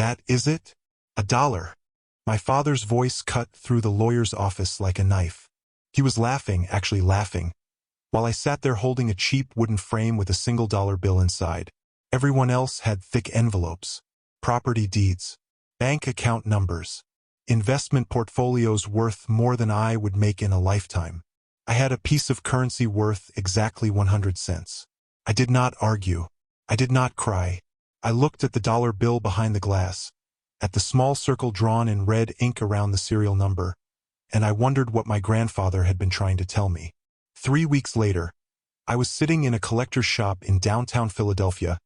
That is it? $1. My father's voice cut through the lawyer's office like a knife. He was laughing, actually laughing, while I sat there holding a cheap wooden frame with a single dollar bill inside. Everyone else had thick envelopes, property deeds, bank account numbers, investment portfolios worth more than I would make in a lifetime. I had a piece of currency worth exactly 100 cents. I did not argue. I did not cry. I looked at the dollar bill behind the glass, at the small circle drawn in red ink around the serial number, and I wondered what my grandfather had been trying to tell me. 3 weeks later, I was sitting in a collector's shop in downtown Philadelphia,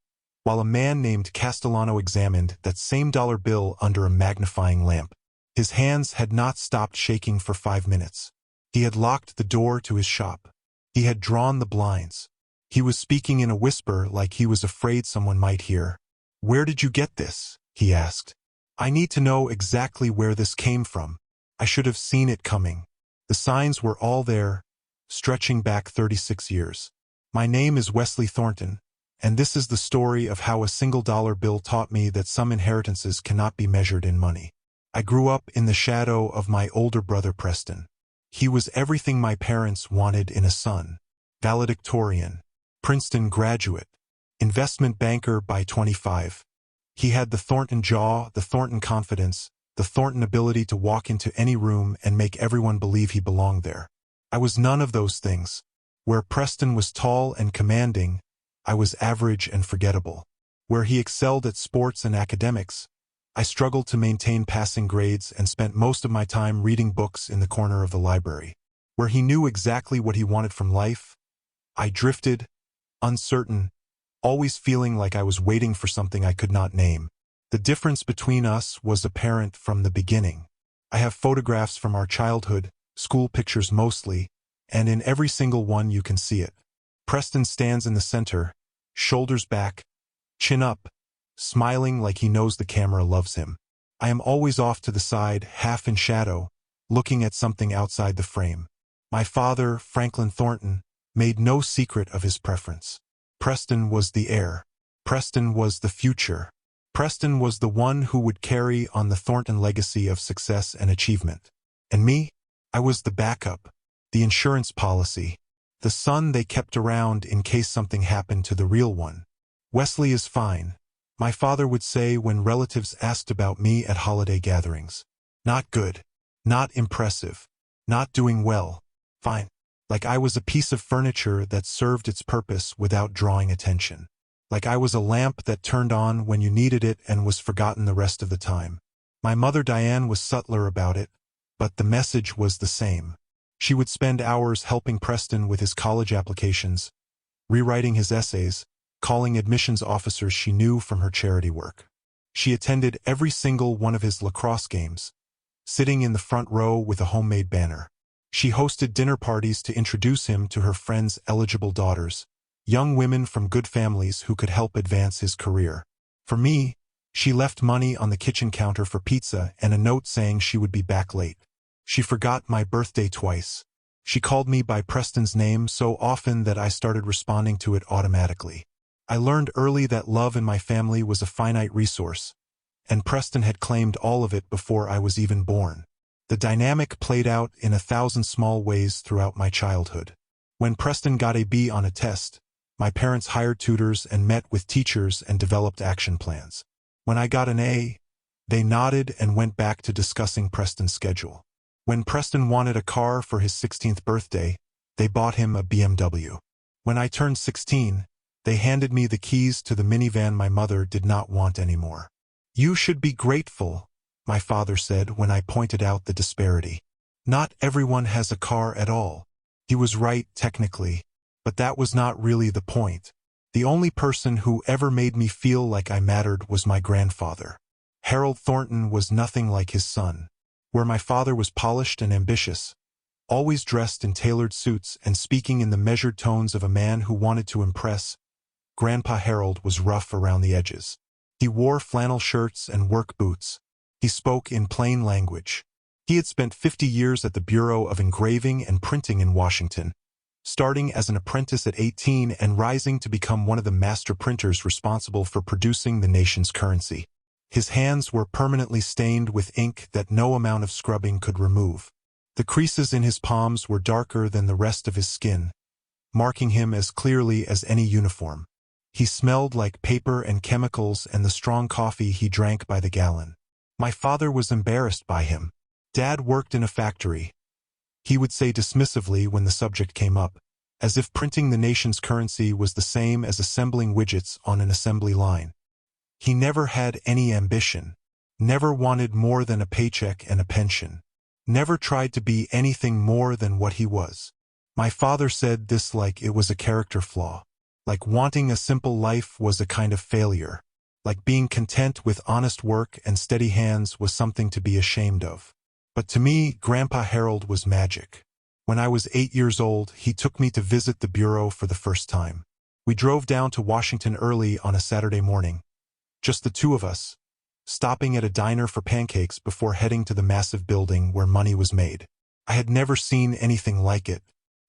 while a man named Castellano examined that same dollar bill under a magnifying lamp. His hands had not stopped shaking for 5 minutes. He had locked the door to his shop. He had drawn the blinds. He was speaking in a whisper like he was afraid someone might hear. "Where did you get this?" he asked. "I need to know exactly where this came from. I should have seen it coming." The signs were all there, stretching back 36 years. My name is Wesley Thornton, and this is the story of how a single dollar bill taught me that some inheritances cannot be measured in money. I grew up in the shadow of my older brother Preston. He was everything my parents wanted in a son. Valedictorian, Princeton graduate, investment banker by 25. He had the Thornton jaw, the Thornton confidence, the Thornton ability to walk into any room and make everyone believe he belonged there. I was none of those things. Where Preston was tall and commanding, I was average and forgettable. Where he excelled at sports and academics, I struggled to maintain passing grades and spent most of my time reading books in the corner of the library. Where he knew exactly what he wanted from life, I drifted, uncertain, always feeling like I was waiting for something I could not name. The difference between us was apparent from the beginning. I have photographs from our childhood, school pictures mostly, and in every single one you can see it. Preston stands in the center, shoulders back, chin up, smiling like he knows the camera loves him. I am always off to the side, half in shadow, looking at something outside the frame. My father, Franklin Thornton, made no secret of his preference. Preston was the heir. Preston was the future. Preston was the one who would carry on the Thornton legacy of success and achievement. And me? I was the backup, the insurance policy, the son they kept around in case something happened to the real one. "Wesley is fine," my father would say when relatives asked about me at holiday gatherings. "Not good. Not impressive. Not doing well. Fine." Like I was a piece of furniture that served its purpose without drawing attention. Like I was a lamp that turned on when you needed it and was forgotten the rest of the time. My mother Diane was subtler about it, but the message was the same. She would spend hours helping Preston with his college applications, rewriting his essays, calling admissions officers she knew from her charity work. She attended every single one of his lacrosse games, sitting in the front row with a homemade banner. She hosted dinner parties to introduce him to her friends' eligible daughters, young women from good families who could help advance his career. For me, she left money on the kitchen counter for pizza and a note saying she would be back late. She forgot my birthday twice. She called me by Preston's name so often that I started responding to it automatically. I learned early that love in my family was a finite resource, and Preston had claimed all of it before I was even born. The dynamic played out in 1,000 small ways throughout my childhood. When Preston got a B on a test, my parents hired tutors and met with teachers and developed action plans. When I got an A, they nodded and went back to discussing Preston's schedule. When Preston wanted a car for his 16th birthday, they bought him a BMW. When I turned 16, they handed me the keys to the minivan my mother did not want anymore. "You should be grateful," my father said when I pointed out the disparity. "Not everyone has a car at all." He was right, technically, but that was not really the point. The only person who ever made me feel like I mattered was my grandfather. Harold Thornton was nothing like his son. Where my father was polished and ambitious, always dressed in tailored suits and speaking in the measured tones of a man who wanted to impress, Grandpa Harold was rough around the edges. He wore flannel shirts and work boots. He spoke in plain language. He had spent 50 years at the Bureau of Engraving and Printing in Washington, starting as an apprentice at 18 and rising to become one of the master printers responsible for producing the nation's currency. His hands were permanently stained with ink that no amount of scrubbing could remove. The creases in his palms were darker than the rest of his skin, marking him as clearly as any uniform. He smelled like paper and chemicals and the strong coffee he drank by the gallon. My father was embarrassed by him. Dad worked in a factory, he would say dismissively when the subject came up, as if printing the nation's currency was the same as assembling widgets on an assembly line. He never had any ambition, never wanted more than a paycheck and a pension, never tried to be anything more than what he was. My father said this like it was a character flaw, like wanting a simple life was a kind of failure, like being content with honest work and steady hands was something to be ashamed of. But to me, Grandpa Harold was magic. When I was 8 years old, he took me to visit the bureau for the first time. We drove down to Washington early on a Saturday morning, just the two of us, stopping at a diner for pancakes before heading to the massive building where money was made. I had never seen anything like it.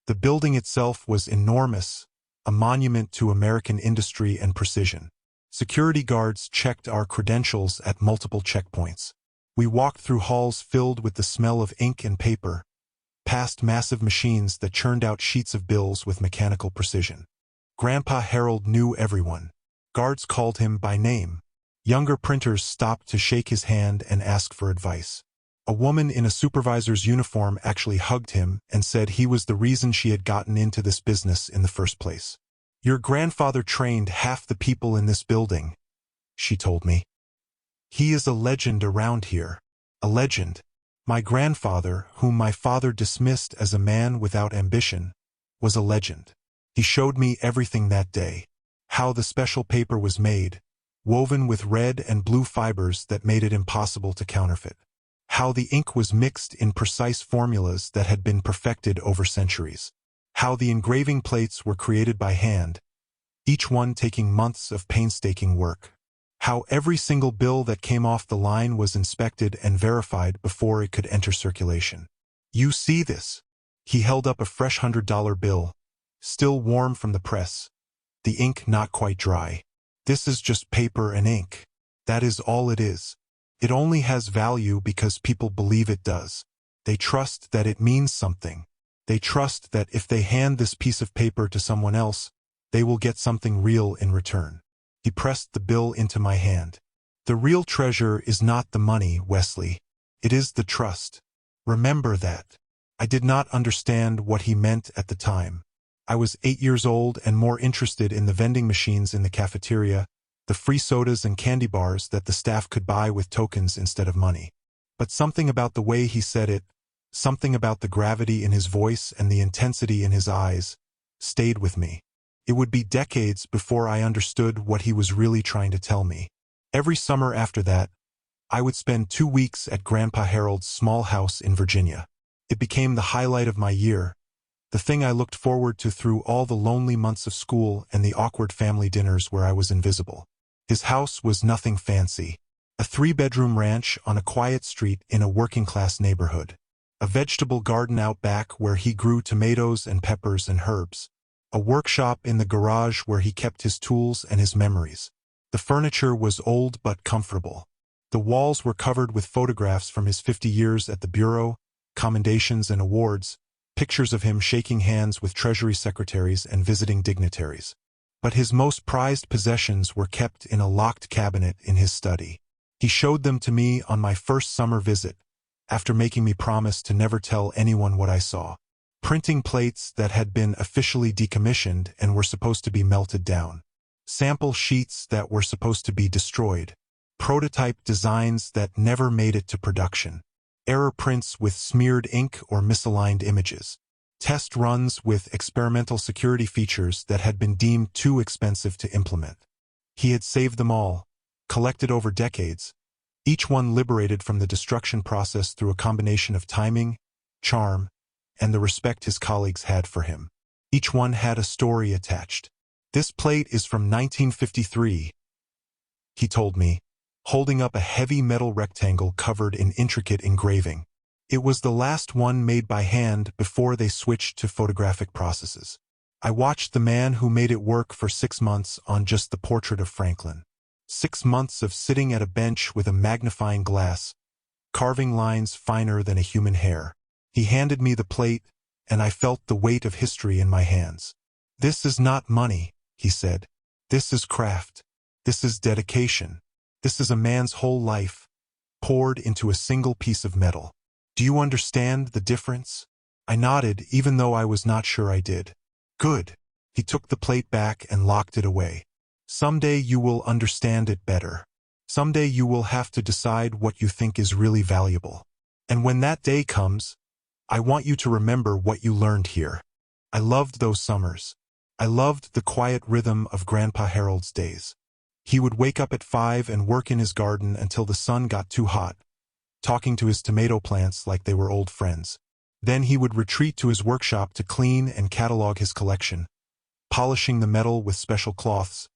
The building itself was enormous, a monument to American industry and precision. Security guards checked our credentials at multiple checkpoints. We walked through halls filled with the smell of ink and paper, past massive machines that churned out sheets of bills with mechanical precision. Grandpa Harold knew everyone. Guards called him by name. Younger printers stopped to shake his hand and ask for advice. A woman in a supervisor's uniform actually hugged him and said he was the reason she had gotten into this business in the first place. "Your grandfather trained half the people in this building," she told me. "He is a legend around here. A legend." My grandfather, whom my father dismissed as a man without ambition, was a legend. He showed me everything that day. How the special paper was made, woven with red and blue fibers that made it impossible to counterfeit. How the ink was mixed in precise formulas that had been perfected over centuries. How the engraving plates were created by hand, each one taking months of painstaking work. How every single bill that came off the line was inspected and verified before it could enter circulation. "You see this?" He held up a fresh $100 bill, still warm from the press, the ink not quite dry. "This is just paper and ink. That is all it is. It only has value because people believe it does. They trust that it means something. They trust that if they hand this piece of paper to someone else, they will get something real in return." He pressed the bill into my hand. "The real treasure is not the money, Wesley. It is the trust. Remember that." I did not understand what he meant at the time. I was 8 years old and more interested in the vending machines in the cafeteria, the free sodas and candy bars that the staff could buy with tokens instead of money. But something about the way he said it, something about the gravity in his voice and the intensity in his eyes, stayed with me. It would be decades before I understood what he was really trying to tell me. Every summer after that, I would spend 2 weeks at Grandpa Harold's small house in Virginia. It became the highlight of my year, the thing I looked forward to through all the lonely months of school and the awkward family dinners where I was invisible. His house was nothing fancy. A 3-bedroom ranch on a quiet street in a working-class neighborhood. A vegetable garden out back where he grew tomatoes and peppers and herbs. A workshop in the garage where he kept his tools and his memories. The furniture was old but comfortable. The walls were covered with photographs from his 50 years at the Bureau, commendations and awards, pictures of him shaking hands with Treasury secretaries and visiting dignitaries. But his most prized possessions were kept in a locked cabinet in his study. He showed them to me on my first summer visit, after making me promise to never tell anyone what I saw. Printing plates that had been officially decommissioned and were supposed to be melted down. Sample sheets that were supposed to be destroyed. Prototype designs that never made it to production. Error prints with smeared ink or misaligned images. Test runs with experimental security features that had been deemed too expensive to implement. He had saved them all, collected over decades, each one liberated from the destruction process through a combination of timing, charm, and the respect his colleagues had for him. Each one had a story attached. "This plate is from 1953, he told me, holding up a heavy metal rectangle covered in intricate engraving. It was the last one made by hand before they switched to photographic processes. I watched the man who made it work for 6 months on just the portrait of Franklin. 6 months of sitting at a bench with a magnifying glass, carving lines finer than a human hair. He handed me the plate, and I felt the weight of history in my hands. "This is not money," he said. "This is craft. This is dedication. This is a man's whole life, poured into a single piece of metal. Do you understand the difference?" I nodded, even though I was not sure I did. "Good." He took the plate back and locked it away. "Someday you will understand it better. Someday you will have to decide what you think is really valuable. And when that day comes, I want you to remember what you learned here." I loved those summers. I loved the quiet rhythm of Grandpa Harold's days. He would wake up at 5 and work in his garden until the sun got too hot, talking to his tomato plants like they were old friends. Then he would retreat to his workshop to clean and catalog his collection, polishing the metal with special cloths,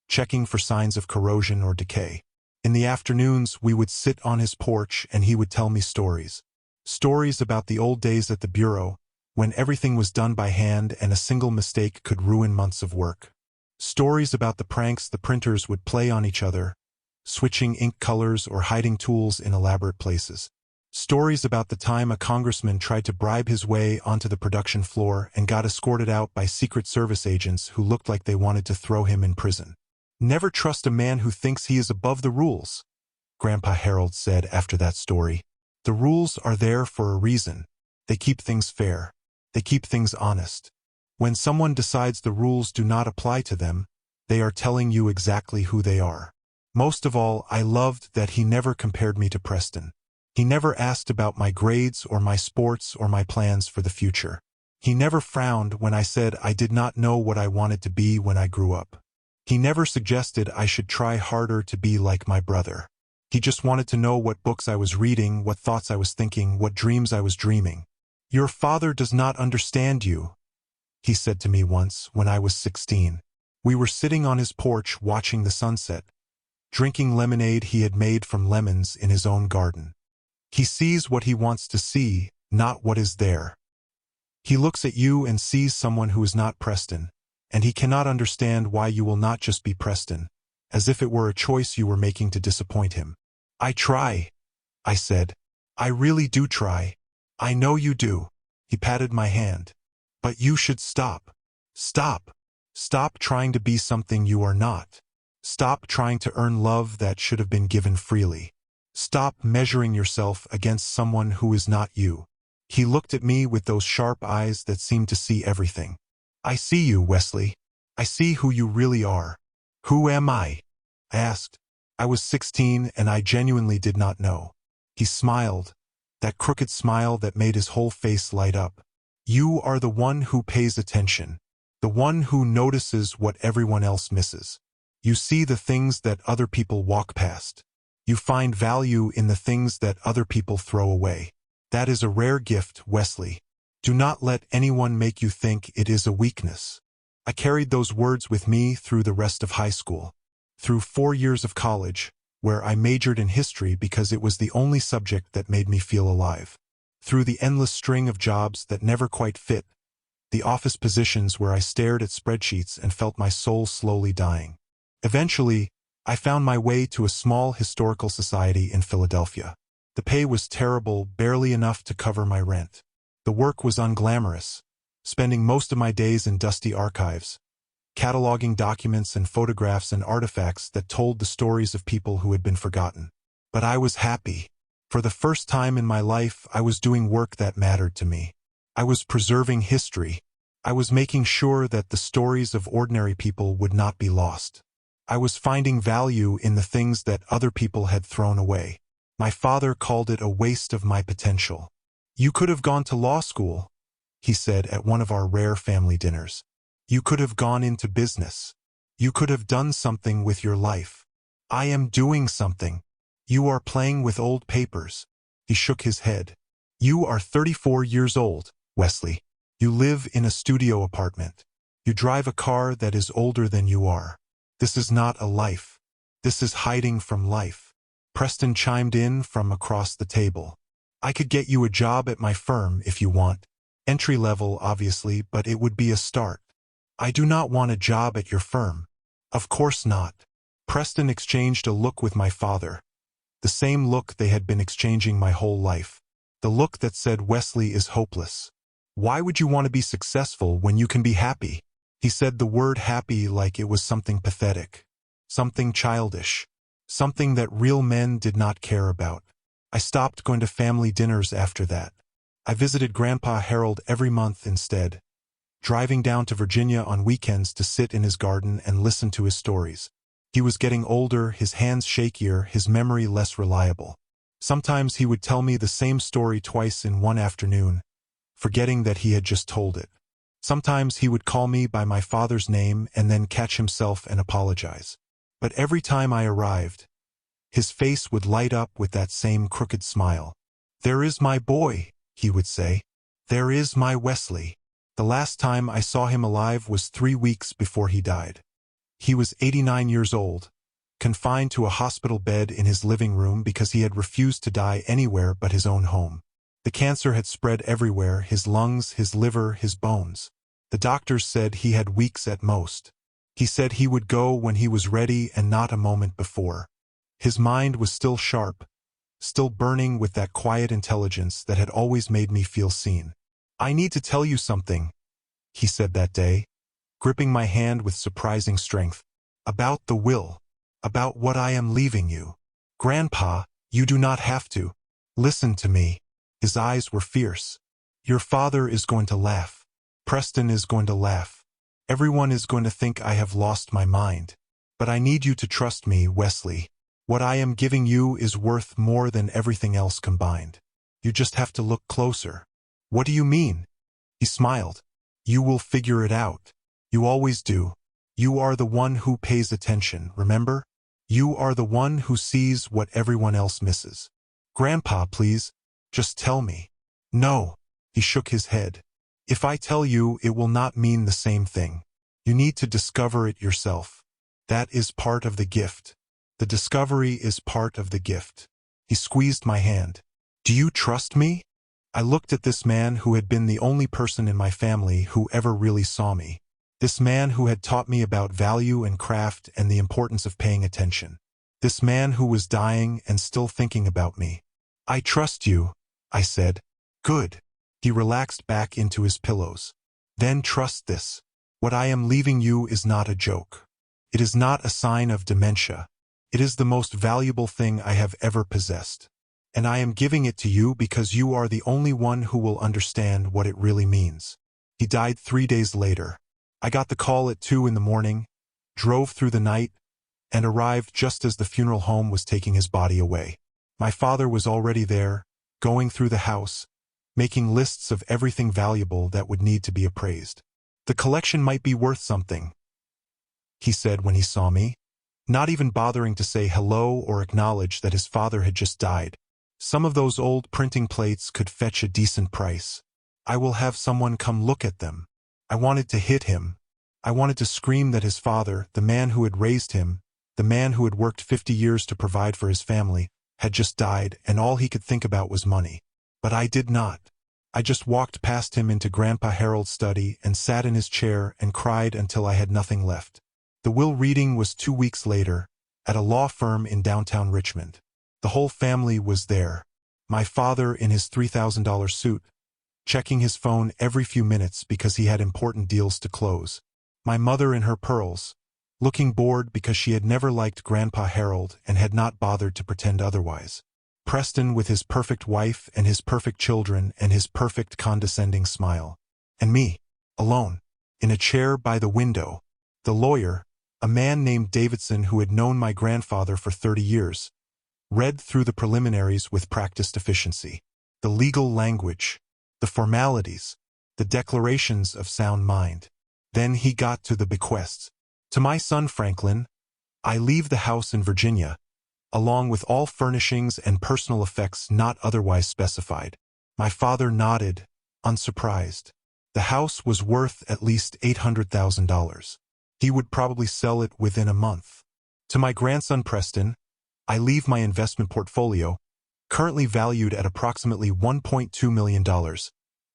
checking for signs of corrosion or decay. In the afternoons, we would sit on his porch and he would tell me stories. Stories about the old days at the bureau, when everything was done by hand and a single mistake could ruin months of work. Stories about the pranks the printers would play on each other, switching ink colors or hiding tools in elaborate places. Stories about the time a congressman tried to bribe his way onto the production floor and got escorted out by Secret Service agents who looked like they wanted to throw him in prison. "Never trust a man who thinks he is above the rules," Grandpa Harold said after that story. "The rules are there for a reason. They keep things fair. They keep things honest. When someone decides the rules do not apply to them, they are telling you exactly who they are." Most of all, I loved that he never compared me to Preston. He never asked about my grades or my sports or my plans for the future. He never frowned when I said I did not know what I wanted to be when I grew up. He never suggested I should try harder to be like my brother. He just wanted to know what books I was reading, what thoughts I was thinking, what dreams I was dreaming. "Your father does not understand you," he said to me once when I was 16. We were sitting on his porch watching the sunset, drinking lemonade he had made from lemons in his own garden. "He sees what he wants to see, not what is there. He looks at you and sees someone who is not Preston, and he cannot understand why you will not just be Preston, as if it were a choice you were making to disappoint him." "I try," I said. "I really do try. I know you do." He patted my hand. "But you should stop. Stop. Stop trying to be something you are not. Stop trying to earn love that should have been given freely. Stop measuring yourself against someone who is not you." He looked at me with those sharp eyes that seemed to see everything. "I see you, Wesley. I see who you really are." "Who am I?" I asked. I was 16 and I genuinely did not know. He smiled, that crooked smile that made his whole face light up. "You are the one who pays attention, the one who notices what everyone else misses. You see the things that other people walk past. You find value in the things that other people throw away. That is a rare gift, Wesley. Do not let anyone make you think it is a weakness." I carried those words with me through the rest of high school, through 4 years of college, where I majored in history because it was the only subject that made me feel alive, through the endless string of jobs that never quite fit, the office positions where I stared at spreadsheets and felt my soul slowly dying. Eventually, I found my way to a small historical society in Philadelphia. The pay was terrible, barely enough to cover my rent. The work was unglamorous, spending most of my days in dusty archives, cataloging documents and photographs and artifacts that told the stories of people who had been forgotten. But I was happy. For the first time in my life, I was doing work that mattered to me. I was preserving history. I was making sure that the stories of ordinary people would not be lost. I was finding value in the things that other people had thrown away. My father called it a waste of my potential. "You could have gone to law school," he said at one of our rare family dinners. "You could have gone into business. You could have done something with your life." "I am doing something. You are playing with old papers." He shook his head. "You are 34 years old, Wesley. You live in a studio apartment. You drive a car that is older than you are. This is not a life. This is hiding from life." Preston chimed in from across the table. "I could get you a job at my firm if you want. Entry level, obviously, but it would be a start." "I do not want a job at your firm." "Of course not. Preston exchanged a look with my father. The same look they had been exchanging my whole life. The look that said Wesley is hopeless. Why would you want to be successful when you can be happy? He said the word happy like it was something pathetic. Something childish. Something that real men did not care about. I stopped going to family dinners after that. I visited Grandpa Harold every month instead, driving down to Virginia on weekends to sit in his garden and listen to his stories. He was getting older, his hands shakier, his memory less reliable. Sometimes he would tell me the same story twice in one afternoon, forgetting that he had just told it. Sometimes he would call me by my father's name and then catch himself and apologize. But every time I arrived, his face would light up with that same crooked smile. "There is my boy," he would say. "There is my Wesley." The last time I saw him alive was 3 weeks before he died. He was 89 years old, confined to a hospital bed in his living room because he had refused to die anywhere but his own home. The cancer had spread everywhere, his lungs, his liver, his bones. The doctors said he had weeks at most. He said he would go when he was ready and not a moment before. His mind was still sharp, still burning with that quiet intelligence that had always made me feel seen. "I need to tell you something," he said that day, gripping my hand with surprising strength. "About the will. About what I am leaving you. Grandpa, you do not have to. Listen to me." His eyes were fierce. "Your father is going to laugh. Preston is going to laugh. Everyone is going to think I have lost my mind. But I need you to trust me, Wesley. What I am giving you is worth more than everything else combined. You just have to look closer." "What do you mean?" He smiled. "You will figure it out. You always do. You are the one who pays attention, remember? You are the one who sees what everyone else misses. Grandpa, please, just tell me." "No." He shook his head. "If I tell you, it will not mean the same thing. You need to discover it yourself. That is part of the gift. The discovery is part of the gift." He squeezed my hand. "Do you trust me?" I looked at this man who had been the only person in my family who ever really saw me. This man who had taught me about value and craft and the importance of paying attention. This man who was dying and still thinking about me. "I trust you," I said. "Good." He relaxed back into his pillows. "Then trust this. What I am leaving you is not a joke. It is not a sign of dementia. It is the most valuable thing I have ever possessed. And I am giving it to you because you are the only one who will understand what it really means." He died 3 days later. I got the call at 2 in the morning, drove through the night, and arrived just as the funeral home was taking his body away. My father was already there, going through the house, making lists of everything valuable that would need to be appraised. "The collection might be worth something," he said when he saw me, not even bothering to say hello or acknowledge that his father had just died. "Some of those old printing plates could fetch a decent price. I will have someone come look at them." I wanted to hit him. I wanted to scream that his father, the man who had raised him, the man who had worked 50 years to provide for his family, had just died and all he could think about was money. But I did not. I just walked past him into Grandpa Harold's study and sat in his chair and cried until I had nothing left. The will reading was 2 weeks later, at a law firm in downtown Richmond. The whole family was there. My father in his $3,000 suit, checking his phone every few minutes because he had important deals to close. My mother in her pearls, looking bored because she had never liked Grandpa Harold and had not bothered to pretend otherwise. Preston with his perfect wife and his perfect children and his perfect condescending smile. And me, alone, in a chair by the window. The lawyer, a man named Davidson who had known my grandfather for 30 years, read through the preliminaries with practiced efficiency. The legal language, the formalities, the declarations of sound mind. Then he got to the bequests. "To my son Franklin, I leave the house in Virginia, along with all furnishings and personal effects not otherwise specified." My father nodded, unsurprised. The house was worth at least $800,000. He would probably sell it within a month. "To my grandson Preston, I leave my investment portfolio, currently valued at approximately $1.2 million,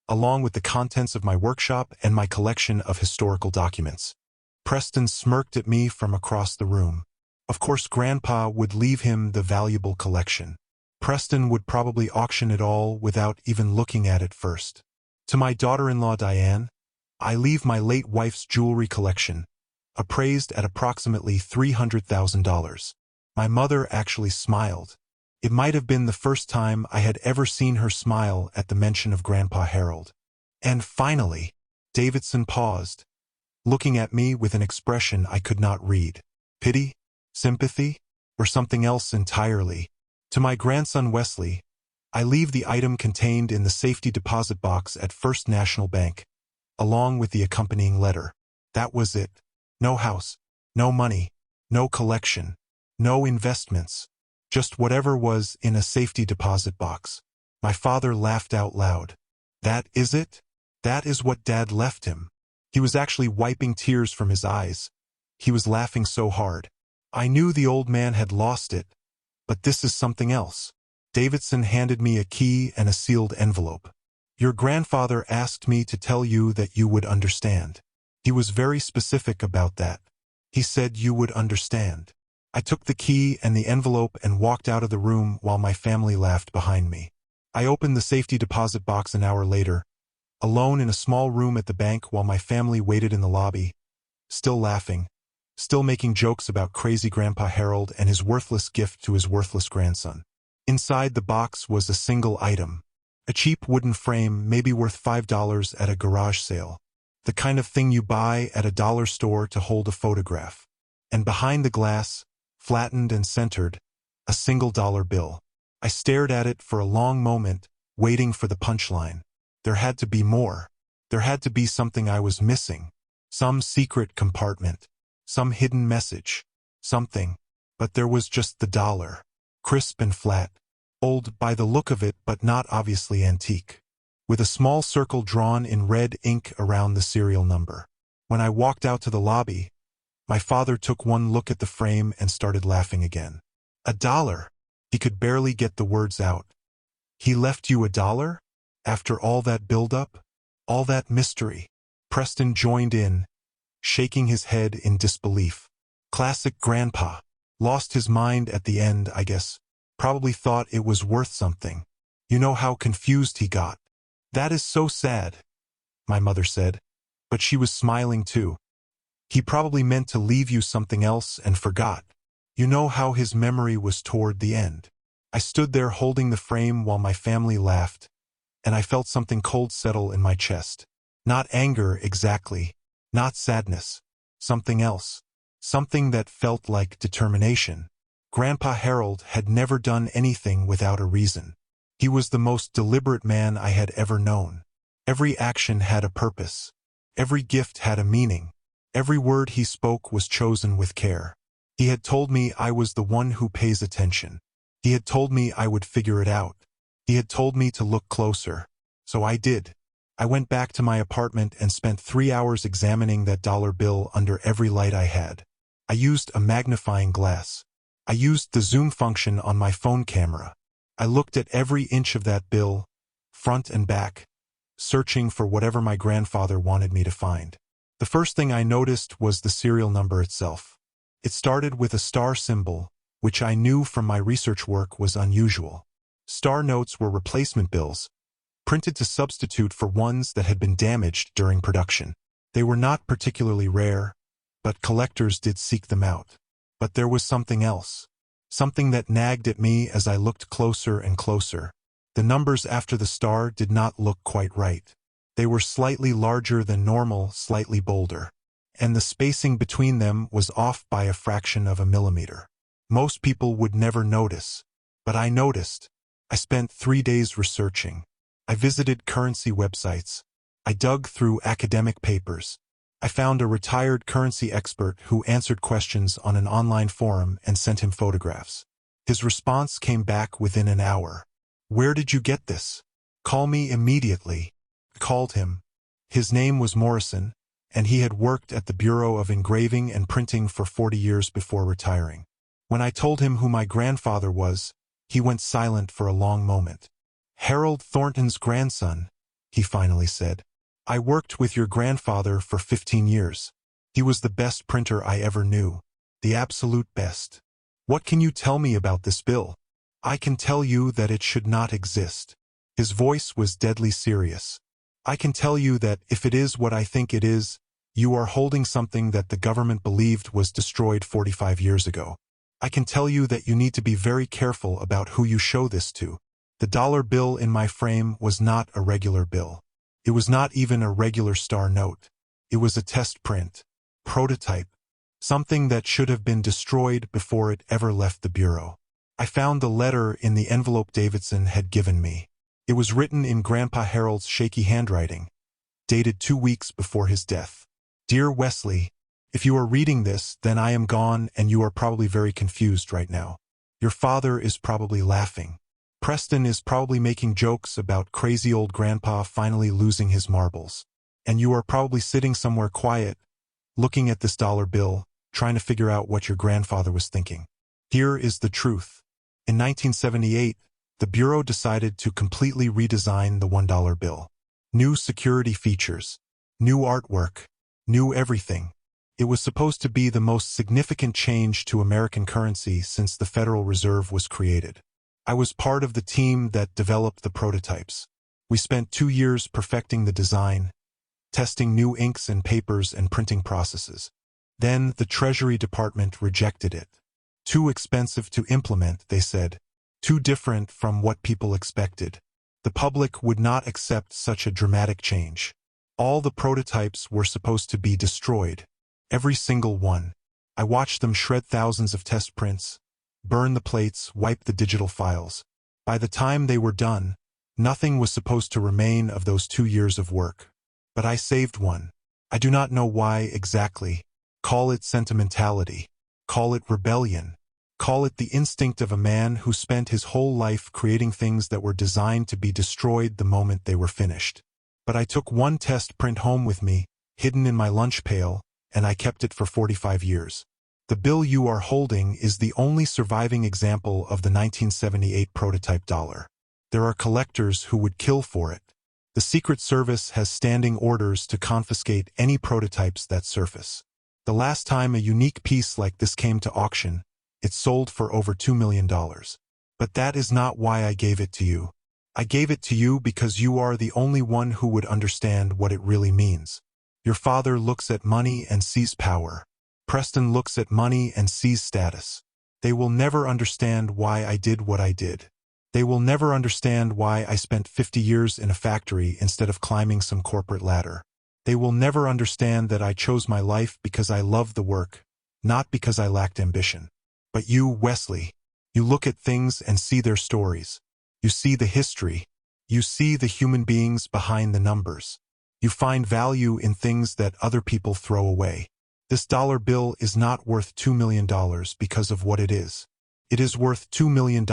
along with the contents of my workshop and my collection of historical documents." Preston smirked at me from across the room. Of course, Grandpa would leave him the valuable collection. Preston would probably auction it all without even looking at it first. To my daughter-in-law Diane, I leave my late wife's jewelry collection, appraised at approximately $300,000. My mother actually smiled. It might have been the first time I had ever seen her smile at the mention of Grandpa Harold. And finally, Davidson paused, looking at me with an expression I could not read. Pity? Sympathy? Or something else entirely? To my grandson Wesley, I leave the item contained in the safety deposit box at First National Bank, along with the accompanying letter. That was it. No house, no money, no collection, no investments. Just whatever was in a safety deposit box. My father laughed out loud. That is it? That is what Dad left him. He was actually wiping tears from his eyes. He was laughing so hard. I knew the old man had lost it, but this is something else. Davidson handed me a key and a sealed envelope. Your grandfather asked me to tell you that you would understand. He was very specific about that. He said you would understand. I took the key and the envelope and walked out of the room while my family laughed behind me. I opened the safety deposit box an hour later, alone in a small room at the bank while my family waited in the lobby, still laughing, still making jokes about crazy Grandpa Harold and his worthless gift to his worthless grandson. Inside the box was a single item, a cheap wooden frame maybe worth $5 at a garage sale, the kind of thing you buy at a dollar store to hold a photograph. And behind the glass, flattened and centered, a single dollar bill. I stared at it for a long moment, waiting for the punchline. There had to be more. There had to be something I was missing. Some secret compartment. Some hidden message. Something. But there was just the dollar. Crisp and flat. Old by the look of it but not obviously antique. With a small circle drawn in red ink around the serial number. When I walked out to the lobby, my father took one look at the frame and started laughing again. $1. He could barely get the words out. He left you $1? After all that build-up? All that mystery? Preston joined in, shaking his head in disbelief. Classic Grandpa. Lost his mind at the end, I guess. Probably thought it was worth something. You know how confused he got. That is so sad, my mother said. But she was smiling too. He probably meant to leave you something else and forgot. You know how his memory was toward the end. I stood there holding the frame while my family laughed, and I felt something cold settle in my chest. Not anger exactly, not sadness. Something else. Something that felt like determination. Grandpa Harold had never done anything without a reason. He was the most deliberate man I had ever known. Every action had a purpose. Every gift had a meaning. Every word he spoke was chosen with care. He had told me I was the one who pays attention. He had told me I would figure it out. He had told me to look closer. So I did. I went back to my apartment and spent 3 hours examining that dollar bill under every light I had. I used a magnifying glass. I used the zoom function on my phone camera. I looked at every inch of that bill, front and back, searching for whatever my grandfather wanted me to find. The first thing I noticed was the serial number itself. It started with a star symbol, which I knew from my research work was unusual. Star notes were replacement bills, printed to substitute for ones that had been damaged during production. They were not particularly rare, but collectors did seek them out. But there was something else. Something that nagged at me as I looked closer and closer. The numbers after the star did not look quite right. They were slightly larger than normal, slightly bolder. And the spacing between them was off by a fraction of a millimeter. Most people would never notice. But I noticed. I spent 3 days researching. I visited currency websites. I dug through academic papers. I found a retired currency expert who answered questions on an online forum and sent him photographs. His response came back within an hour. Where did you get this? Call me immediately. I called him. His name was Morrison, and he had worked at the Bureau of Engraving and Printing for 40 years before retiring. When I told him who my grandfather was, he went silent for a long moment. Harold Thornton's grandson, he finally said. I worked with your grandfather for 15 years. He was the best printer I ever knew. The absolute best. What can you tell me about this bill? I can tell you that it should not exist. His voice was deadly serious. I can tell you that if it is what I think it is, you are holding something that the government believed was destroyed 45 years ago. I can tell you that you need to be very careful about who you show this to. The dollar bill in my frame was not a regular bill. It was not even a regular star note. It was a test print, prototype, something that should have been destroyed before it ever left the bureau. I found the letter in the envelope Davidson had given me. It was written in Grandpa Harold's shaky handwriting, dated 2 weeks before his death. Dear Wesley, if you are reading this, then I am gone and you are probably very confused right now. Your father is probably laughing. Preston is probably making jokes about crazy old grandpa finally losing his marbles. And you are probably sitting somewhere quiet, looking at this dollar bill, trying to figure out what your grandfather was thinking. Here is the truth. In 1978, the Bureau decided to completely redesign the $1 bill. New security features, new artwork, new everything. It was supposed to be the most significant change to American currency since the Federal Reserve was created. I was part of the team that developed the prototypes. We spent 2 years perfecting the design, testing new inks and papers and printing processes. Then the Treasury Department rejected it. Too expensive to implement, they said. Too different from what people expected. The public would not accept such a dramatic change. All the prototypes were supposed to be destroyed. Every single one. I watched them shred thousands of test prints, burn the plates, wipe the digital files. By the time they were done, nothing was supposed to remain of those 2 years of work. But I saved one. I do not know why exactly. Call it sentimentality. Call it rebellion. Call it the instinct of a man who spent his whole life creating things that were designed to be destroyed the moment they were finished. But I took one test print home with me, hidden in my lunch pail, and I kept it for 45 years. The bill you are holding is the only surviving example of the 1978 prototype dollar. There are collectors who would kill for it. The Secret Service has standing orders to confiscate any prototypes that surface. The last time a unique piece like this came to auction, it sold for over $2 million. But that is not why I gave it to you. I gave it to you because you are the only one who would understand what it really means. Your father looks at money and sees power. Preston looks at money and sees status. They will never understand why I did what I did. They will never understand why I spent 50 years in a factory instead of climbing some corporate ladder. They will never understand that I chose my life because I loved the work, not because I lacked ambition. But you, Wesley, you look at things and see their stories. You see the history. You see the human beings behind the numbers. You find value in things that other people throw away. This dollar bill is not worth $2 million because of what it is. It is worth $2 million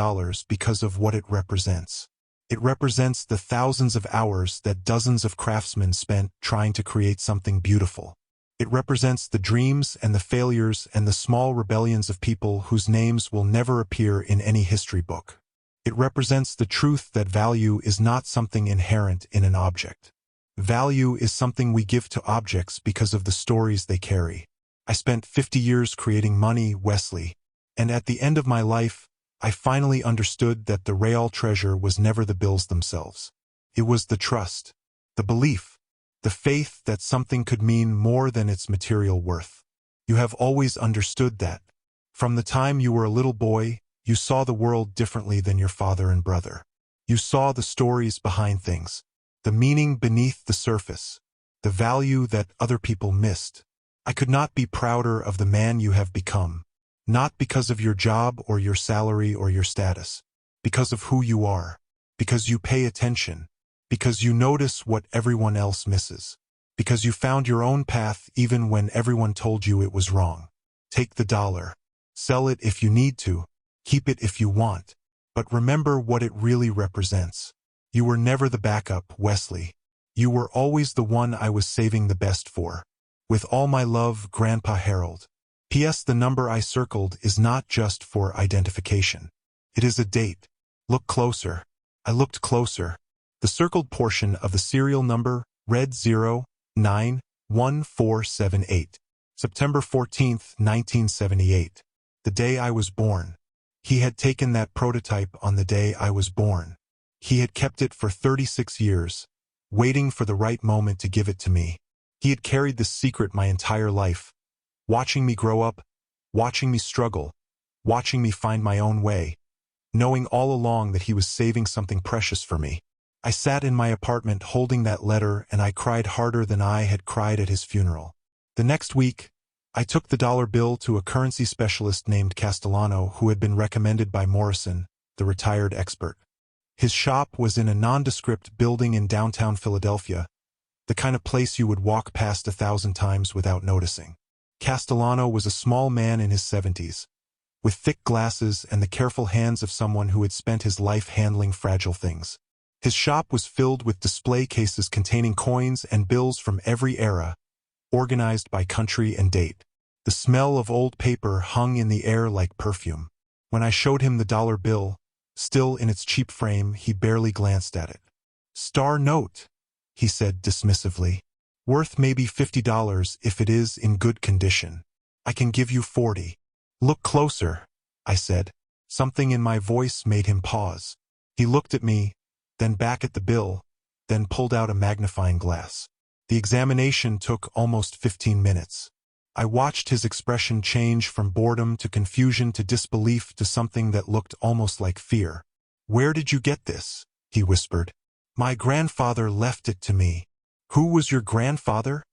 because of what it represents. It represents the thousands of hours that dozens of craftsmen spent trying to create something beautiful. It represents the dreams and the failures and the small rebellions of people whose names will never appear in any history book. It represents the truth that value is not something inherent in an object. Value is something we give to objects because of the stories they carry. I spent 50 years creating money, Wesley, and at the end of my life, I finally understood that the real treasure was never the bills themselves. It was the trust, the belief, the faith that something could mean more than its material worth. You have always understood that. From the time you were a little boy, you saw the world differently than your father and brother. You saw the stories behind things, the meaning beneath the surface, the value that other people missed. I could not be prouder of the man you have become, not because of your job or your salary or your status, because of who you are, because you pay attention, because you notice what everyone else misses, because you found your own path even when everyone told you it was wrong. Take the dollar. Sell it if you need to. Keep it if you want. But remember what it really represents. You were never the backup, Wesley. You were always the one I was saving the best for. With all my love, Grandpa Harold. P.S. The number I circled is not just for identification. It is a date. Look closer. I looked closer. The circled portion of the serial number read 091478. September 14th, 1978. The day I was born. He had taken that prototype on the day I was born. He had kept it for 36 years, waiting for the right moment to give it to me. He had carried this secret my entire life, watching me grow up, watching me struggle, watching me find my own way, knowing all along that he was saving something precious for me. I sat in my apartment holding that letter, and I cried harder than I had cried at his funeral. The next week, I took the dollar bill to a currency specialist named Castellano, who had been recommended by Morrison, the retired expert. His shop was in a nondescript building in downtown Philadelphia, the kind of place you would walk past 1,000 times without noticing. Castellano was a small man in his 70s, with thick glasses and the careful hands of someone who had spent his life handling fragile things. His shop was filled with display cases containing coins and bills from every era, organized by country and date. The smell of old paper hung in the air like perfume. When I showed him the dollar bill, still in its cheap frame, he barely glanced at it. "Star note," he said dismissively. "Worth maybe $50 if it is in good condition. I can give you 40. "Look closer," I said. Something in my voice made him pause. He looked at me, then back at the bill, then pulled out a magnifying glass. The examination took almost 15 minutes. I watched his expression change from boredom to confusion to disbelief to something that looked almost like fear. "Where did you get this?" he whispered. "My grandfather left it to me." "Who was your grandfather?"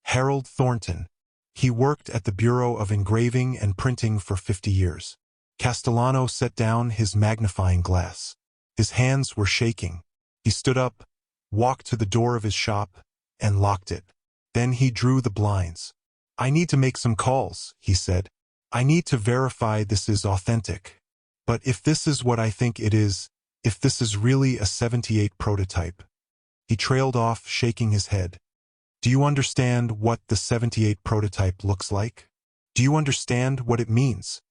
"Harold Thornton. He worked at the Bureau of Engraving and Printing for 50 years. Castellano set down his magnifying glass. His hands were shaking. He stood up, walked to the door of his shop, and locked it. Then he drew the blinds. "I need to make some calls," he said. "I need to verify this is authentic. But if this is what I think it is, if this is really a 78 prototype." He trailed off, shaking his head. "Do you understand what the 78 prototype looks like? Do you understand what it means?"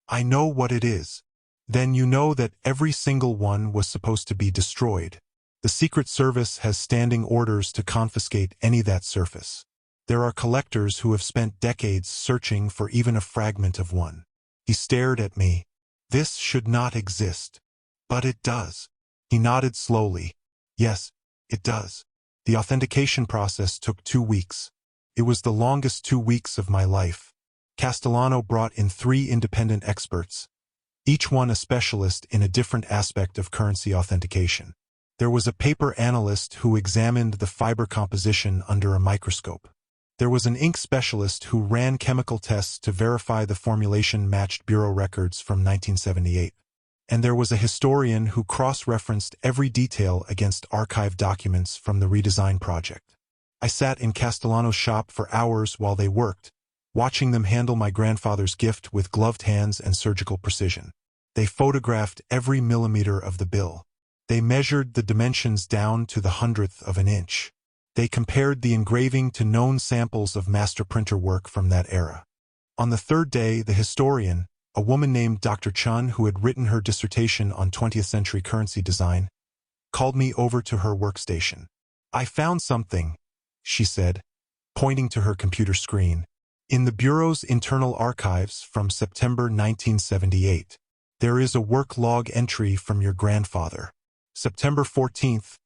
"I know what it is." "Then you know that every single one was supposed to be destroyed. The Secret Service has standing orders to confiscate any that surface. There are collectors who have spent decades searching for even a fragment of one." He stared at me. "This should not exist." "But it does." He nodded slowly. "Yes, it does." The authentication process took 2 weeks. It was the longest 2 weeks of my life. Castellano brought in 3 independent experts, each one a specialist in a different aspect of currency authentication. There was a paper analyst who examined the fiber composition under a microscope. There was an ink specialist who ran chemical tests to verify the formulation matched bureau records from 1978. And there was a historian who cross-referenced every detail against archived documents from the redesign project. I sat in Castellano's shop for hours while they worked, watching them handle my grandfather's gift with gloved hands and surgical precision. They photographed every millimeter of the bill. They measured the dimensions down to the 100th of an inch. They compared the engraving to known samples of master printer work from that era. On the 3rd day, the historian, a woman named Dr. Chun, who had written her dissertation on 20th century currency design, called me over to her workstation. "I found something," she said, pointing to her computer screen. "In the Bureau's internal archives from September 1978, there is a work log entry from your grandfather. September 14th,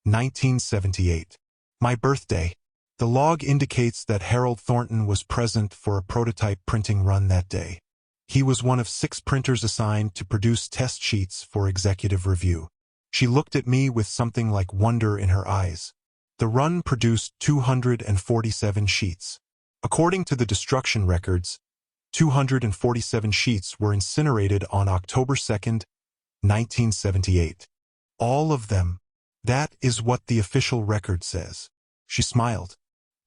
1978. My birthday. The log indicates that Harold Thornton was present for a prototype printing run that day. He was one of 6 printers assigned to produce test sheets for executive review." She looked at me with something like wonder in her eyes. "The run produced 247 sheets. According to the destruction records, 247 sheets were incinerated on October 2nd, 1978. All of them. That is what the official record says." She smiled.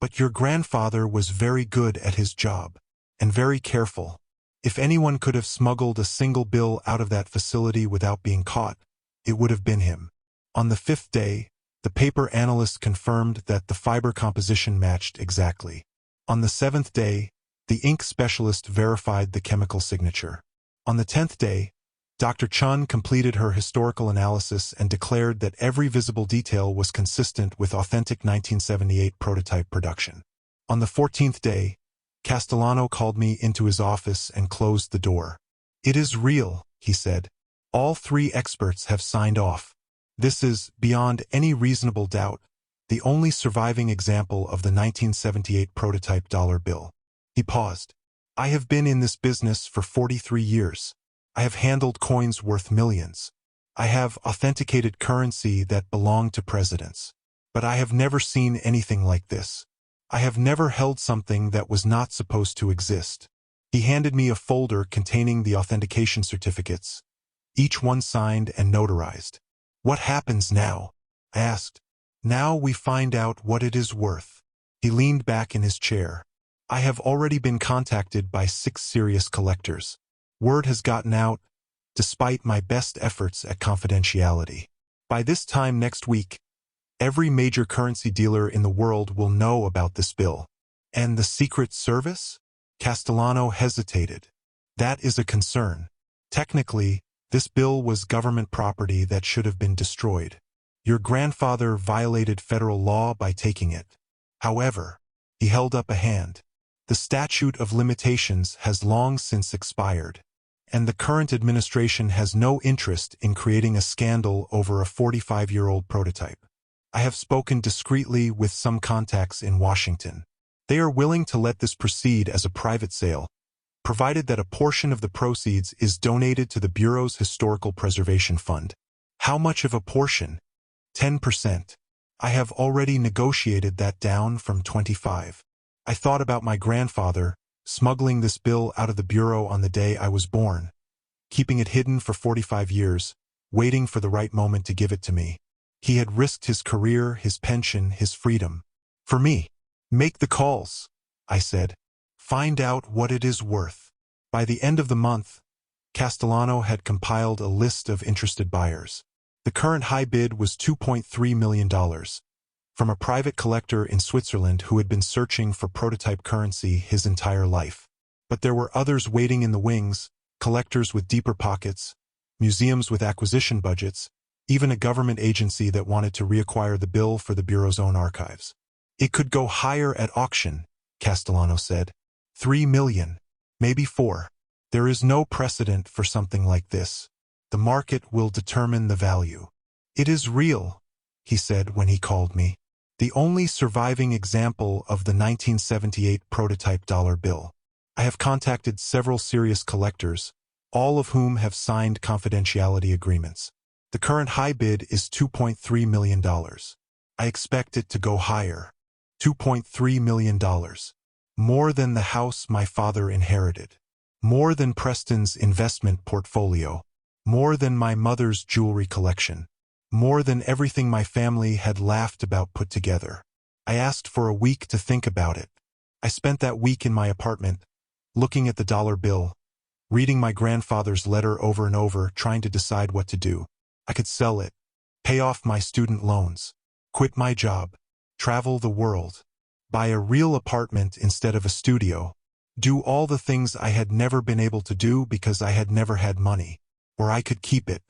"But your grandfather was very good at his job, and very careful. If anyone could have smuggled a single bill out of that facility without being caught, it would have been him." On the 5th day, the paper analyst confirmed that the fiber composition matched exactly. On the 7th day, the ink specialist verified the chemical signature. On the 10th day, Dr. Chun completed her historical analysis and declared that every visible detail was consistent with authentic 1978 prototype production. On the 14th day, Castellano called me into his office and closed the door. "It is real," he said. "All three experts have signed off. This is, beyond any reasonable doubt, the only surviving example of the 1978 prototype dollar bill." He paused. "I have been in this business for 43 years. I have handled coins worth millions. I have authenticated currency that belonged to presidents. But I have never seen anything like this. I have never held something that was not supposed to exist." He handed me a folder containing the authentication certificates, each one signed and notarized. "What happens now?" I asked. "Now we find out what it is worth." He leaned back in his chair. "I have already been contacted by 6 serious collectors. Word has gotten out, despite my best efforts at confidentiality. By this time next week, every major currency dealer in the world will know about this bill." "And the Secret Service?" Castellano hesitated. "That is a concern. Technically, this bill was government property that should have been destroyed. Your grandfather violated federal law by taking it. However," he held up a hand, "the statute of limitations has long since expired, and the current administration has no interest in creating a scandal over a 45-year-old prototype. I have spoken discreetly with some contacts in Washington. They are willing to let this proceed as a private sale, provided that a portion of the proceeds is donated to the Bureau's Historical Preservation Fund." "How much of a portion?" 10%. I have already negotiated that down from 25. I thought about my grandfather, smuggling this bill out of the Bureau on the day I was born, keeping it hidden for 45 years, waiting for the right moment to give it to me. He had risked his career, his pension, his freedom. For me. "Make the calls," I said. "Find out what it is worth." By the end of the month, Castellano had compiled a list of interested buyers. The current high bid was $2.3 million, from a private collector in Switzerland who had been searching for prototype currency his entire life. But there were others waiting in the wings, collectors with deeper pockets, museums with acquisition budgets, even a government agency that wanted to reacquire the bill for the Bureau's own archives. "It could go higher at auction," Castellano said. 3 million, maybe 4. There is no precedent for something like this. The market will determine the value." "It is real," he said when he called me. "The only surviving example of the 1978 prototype dollar bill. I have contacted several serious collectors, all of whom have signed confidentiality agreements. The current high bid is $2.3 million. I expect it to go higher. $2.3 million. More than the house my father inherited. More than Preston's investment portfolio. More than my mother's jewelry collection. More than everything my family had laughed about put together." I asked for a week to think about it. I spent that week in my apartment, looking at the dollar bill, reading my grandfather's letter over and over, trying to decide what to do. I could sell it, pay off my student loans, quit my job, travel the world, buy a real apartment instead of a studio, do all the things I had never been able to do because I had never had money. Or I could keep it,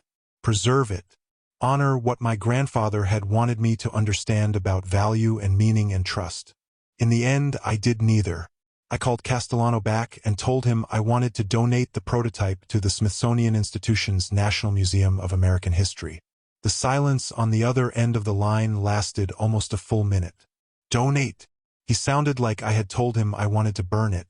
preserve it, honor what my grandfather had wanted me to understand about value and meaning and trust. In the end, I did neither. I called Castellano back and told him I wanted to donate the prototype to the Smithsonian Institution's National Museum of American History. The silence on the other end of the line lasted almost a full minute. "Donate?" He sounded like I had told him I wanted to burn it.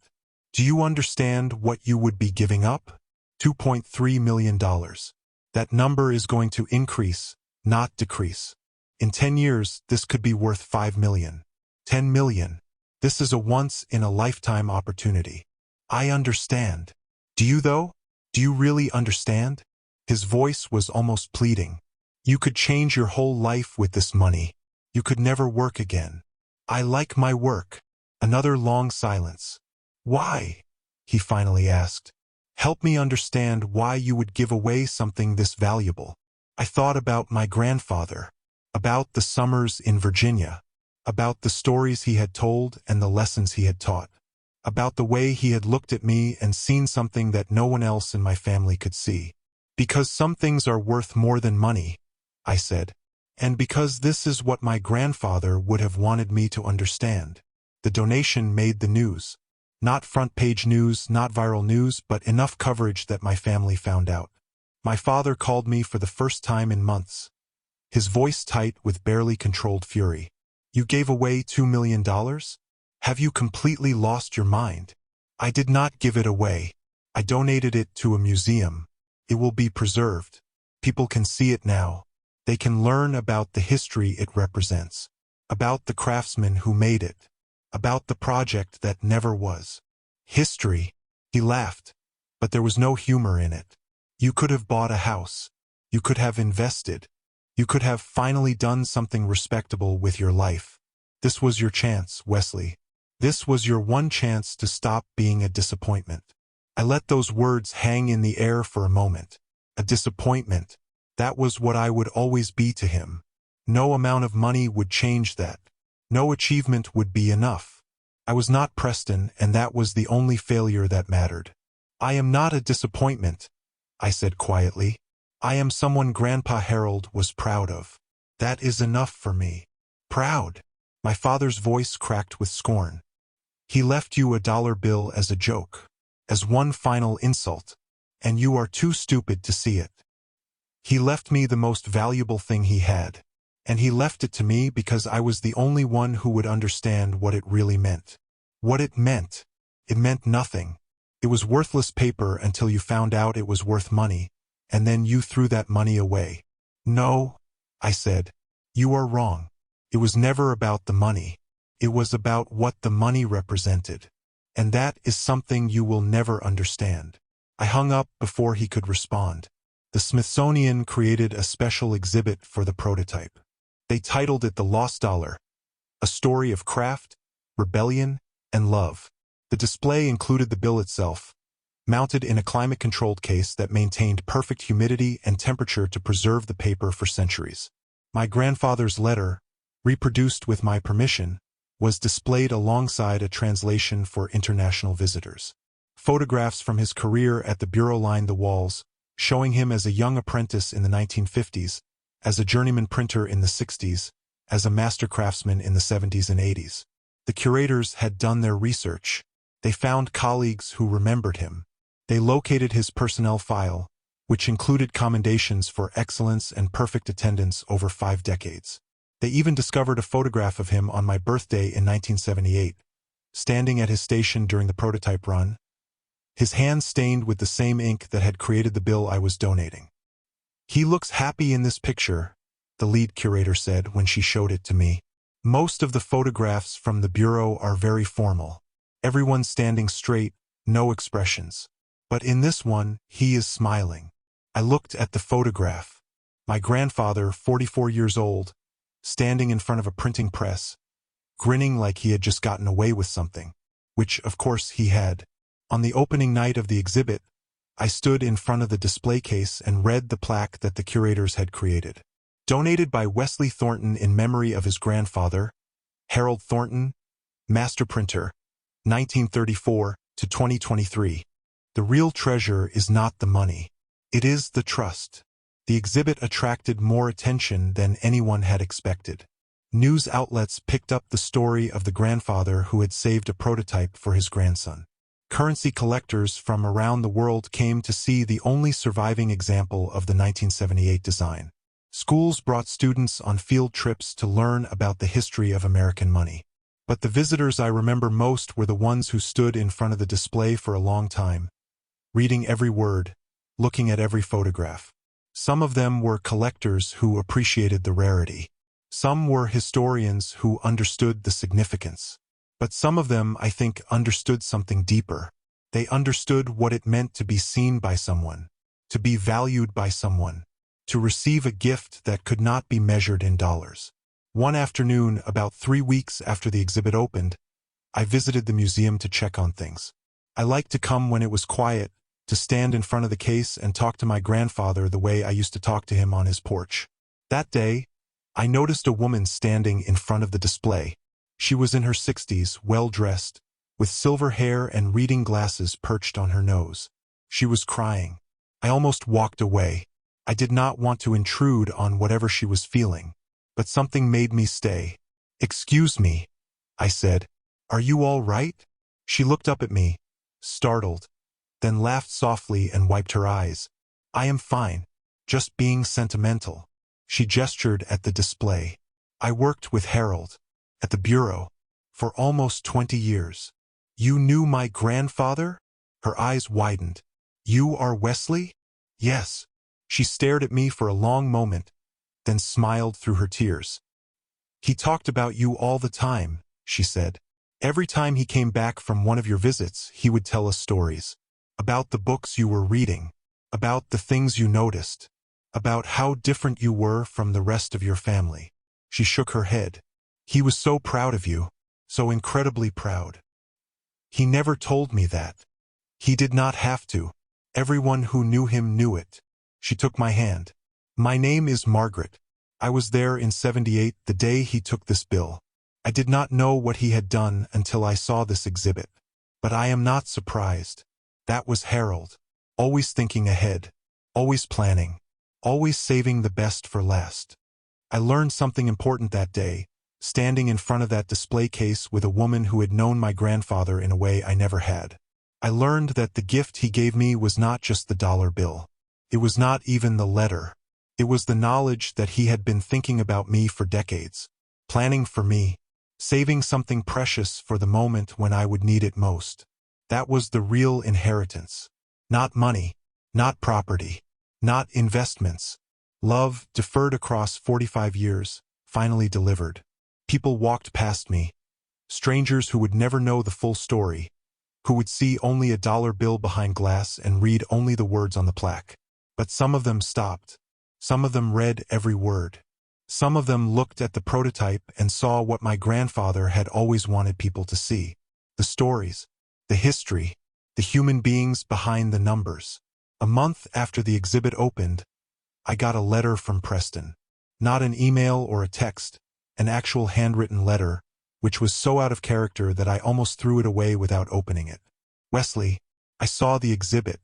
"Do you understand what you would be giving up? $2.3 million. That number is going to increase, not decrease. In 10 years, this could be worth 5 million. 10 million. This is a once-in-a-lifetime opportunity. I understand. Do you, though? Do you really understand?" His voice was almost pleading. "You could change your whole life with this money. You could never work again." "I like my work." Another long silence. "Why?" he finally asked. "Help me understand why you would give away something this valuable." I thought about my grandfather, about the summers in Virginia, about the stories he had told and the lessons he had taught, about the way he had looked at me and seen something that no one else in my family could see. "Because some things are worth more than money," I said, "and because this is what my grandfather would have wanted me to understand." The donation made the news. Not front-page news, not viral news, but enough coverage that my family found out. My father called me for the first time in months, his voice tight with barely controlled fury. "You gave away $2 million? Have you completely lost your mind?" "I did not give it away. I donated it to a museum. It will be preserved. People can see it now. They can learn about the history it represents, about the craftsmen who made it, about the project that never was." History. He laughed, but there was no humor in it. "You could have bought a house. You could have invested. You could have finally done something respectable with your life. This was your chance, Wesley. This was your one chance to stop being a disappointment." I let those words hang in the air for a moment. A disappointment. That was what I would always be to him. No amount of money would change that. No achievement would be enough. I was not Preston, and that was the only failure that mattered. "I am not a disappointment," I said quietly. "I am someone Grandpa Harold was proud of. That is enough for me." "Proud?" My father's voice cracked with scorn. "He left you a dollar bill as a joke, as one final insult, and you are too stupid to see it. He left me the most valuable thing he had, and he left it to me because I was the only one who would understand what it really meant." What it meant? It meant nothing. It was worthless paper until you found out it was worth money, and then you threw that money away. "No," I said. "You are wrong. It was never about the money. It was about what the money represented. And that is something you will never understand." I hung up before he could respond. The Smithsonian created a special exhibit for the prototype. They titled it The Lost Dollar, a story of craft, rebellion, and love. The display included the bill itself, mounted in a climate-controlled case that maintained perfect humidity and temperature to preserve the paper for centuries. My grandfather's letter, reproduced with my permission, was displayed alongside a translation for international visitors. Photographs from his career at the bureau lined the walls, showing him as a young apprentice in the 1950s, as a journeyman printer in the 60s, as a master craftsman in the 70s and 80s. The curators had done their research. They found colleagues who remembered him. They located his personnel file, which included commendations for excellence and perfect attendance over 5 decades. They even discovered a photograph of him on my birthday in 1978, standing at his station during the prototype run, his hands stained with the same ink that had created the bill I was donating. "He looks happy in this picture," the lead curator said when she showed it to me. "Most of the photographs from the bureau are very formal. Everyone standing straight, no expressions. But in this one, he is smiling." I looked at the photograph. My grandfather, 44 years old, standing in front of a printing press, grinning like he had just gotten away with something, which, of course, he had. On the opening night of the exhibit, I stood in front of the display case and read the plaque that the curators had created. Donated by Wesley Thornton in memory of his grandfather, Harold Thornton, master printer, 1934 to 2023. The real treasure is not the money. It is the trust. The exhibit attracted more attention than anyone had expected. News outlets picked up the story of the grandfather who had saved a prototype for his grandson. Currency collectors from around the world came to see the only surviving example of the 1978 design. Schools brought students on field trips to learn about the history of American money. But the visitors I remember most were the ones who stood in front of the display for a long time, reading every word, looking at every photograph. Some of them were collectors who appreciated the rarity. Some were historians who understood the significance. But some of them, I think, understood something deeper. They understood what it meant to be seen by someone, to be valued by someone, to receive a gift that could not be measured in dollars. One afternoon, about 3 weeks after the exhibit opened, I visited the museum to check on things. I liked to come when it was quiet, to stand in front of the case and talk to my grandfather the way I used to talk to him on his porch. That day, I noticed a woman standing in front of the display. She was in her 60s, well-dressed, with silver hair and reading glasses perched on her nose. She was crying. I almost walked away. I did not want to intrude on whatever she was feeling, but something made me stay. "Excuse me," I said. "Are you all right?" She looked up at me, startled, then laughed softly and wiped her eyes. "I am fine. Just being sentimental." She gestured at the display. "I worked with Harold, at the bureau, for almost 20 years. You knew my grandfather?" Her eyes widened. "You are Wesley?" "Yes." She stared at me for a long moment, then smiled through her tears. "He talked about you all the time," she said. "Every time he came back from one of your visits, he would tell us stories. About the books you were reading, about the things you noticed, about how different you were from the rest of your family." She shook her head. "He was so proud of you, so incredibly proud." "He never told me that." "He did not have to. Everyone who knew him knew it." She took my hand. "My name is Margaret. I was there in '78, the day he took this bill. I did not know what he had done until I saw this exhibit. But I am not surprised. That was Harold. Always thinking ahead. Always planning. Always saving the best for last." I learned something important that day, standing in front of that display case with a woman who had known my grandfather in a way I never had. I learned that the gift he gave me was not just the dollar bill. It was not even the letter. It was the knowledge that he had been thinking about me for decades, planning for me, saving something precious for the moment when I would need it most. That was the real inheritance. Not money, not property, not investments. Love, deferred across 45 years, finally delivered. People walked past me, strangers who would never know the full story, who would see only a dollar bill behind glass and read only the words on the plaque. But some of them stopped. Some of them read every word. Some of them looked at the prototype and saw what my grandfather had always wanted people to see. The stories, the history, the human beings behind the numbers. A month after the exhibit opened, I got a letter from Preston. Not an email or a text, an actual handwritten letter, which was so out of character that I almost threw it away without opening it. "Wesley, I saw the exhibit.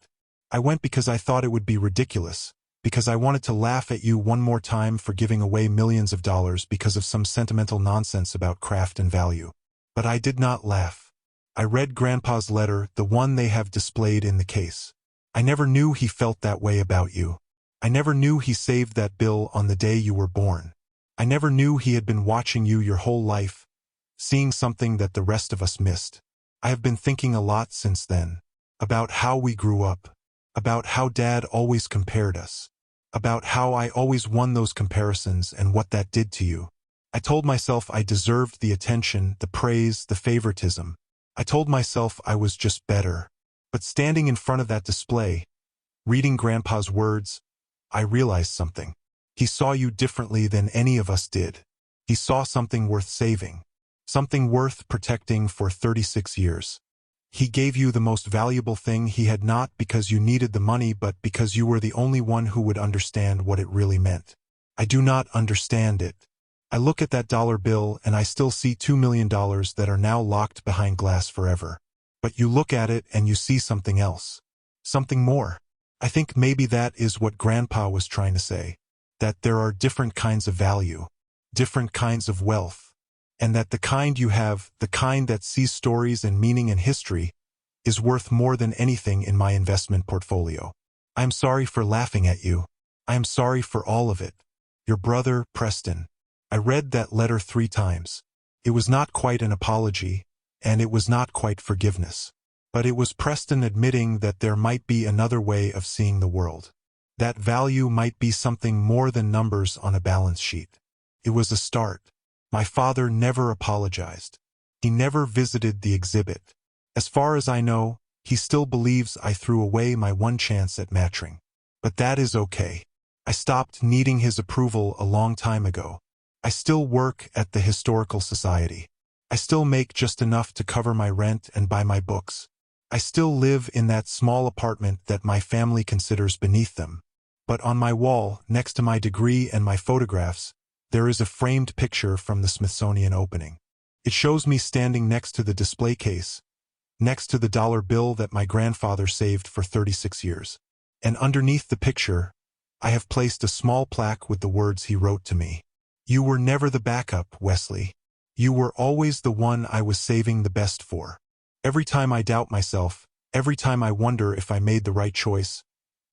I went because I thought it would be ridiculous, because I wanted to laugh at you one more time for giving away millions of dollars because of some sentimental nonsense about craft and value. But I did not laugh. I read Grandpa's letter, the one they have displayed in the case. I never knew he felt that way about you. I never knew he saved that bill on the day you were born. I never knew he had been watching you your whole life, seeing something that the rest of us missed. I have been thinking a lot since then, about how we grew up, about how Dad always compared us, about how I always won those comparisons and what that did to you. I told myself I deserved the attention, the praise, the favoritism. I told myself I was just better. But standing in front of that display, reading Grandpa's words, I realized something. He saw you differently than any of us did. He saw something worth saving, something worth protecting for 36 years. He gave you the most valuable thing he had, not because you needed the money but because you were the only one who would understand what it really meant. I do not understand it. I look at that dollar bill and I still see $2 million that are now locked behind glass forever. But you look at it and you see something else. Something more. I think maybe that is what Grandpa was trying to say. That there are different kinds of value, different kinds of wealth. And that the kind you have, the kind that sees stories and meaning and history, is worth more than anything in my investment portfolio. I am sorry for laughing at you. I am sorry for all of it. Your brother, Preston. I read that letter 3 times. It was not quite an apology, and it was not quite forgiveness. But it was Preston admitting that there might be another way of seeing the world. That value might be something more than numbers on a balance sheet. It was a start. My father never apologized. He never visited the exhibit. As far as I know, he still believes I threw away my one chance at matching. But that is okay. I stopped needing his approval a long time ago. I still work at the Historical Society. I still make just enough to cover my rent and buy my books. I still live in that small apartment that my family considers beneath them. But on my wall, next to my degree and my photographs, there is a framed picture from the Smithsonian opening. It shows me standing next to the display case, next to the dollar bill that my grandfather saved for 36 years. And underneath the picture, I have placed a small plaque with the words he wrote to me. "You were never the backup, Wesley. You were always the one I was saving the best for." Every time I doubt myself, every time I wonder if I made the right choice,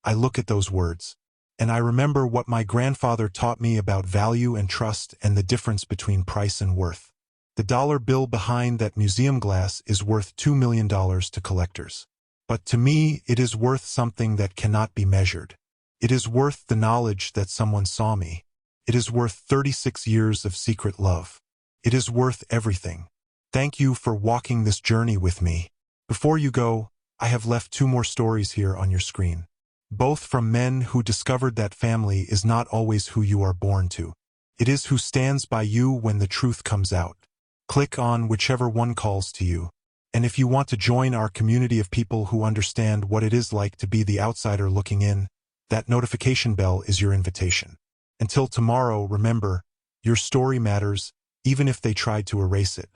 I look at those words. And I remember what my grandfather taught me about value and trust and the difference between price and worth. The dollar bill behind that museum glass is worth $2 million to collectors. But to me, it is worth something that cannot be measured. It is worth the knowledge that someone saw me. It is worth 36 years of secret love. It is worth everything. Thank you for walking this journey with me. Before you go, I have left 2 more stories here on your screen. Both from men who discovered that family is not always who you are born to. It is who stands by you when the truth comes out. Click on whichever one calls to you. And if you want to join our community of people who understand what it is like to be the outsider looking in, that notification bell is your invitation. Until tomorrow, remember, your story matters, even if they tried to erase it.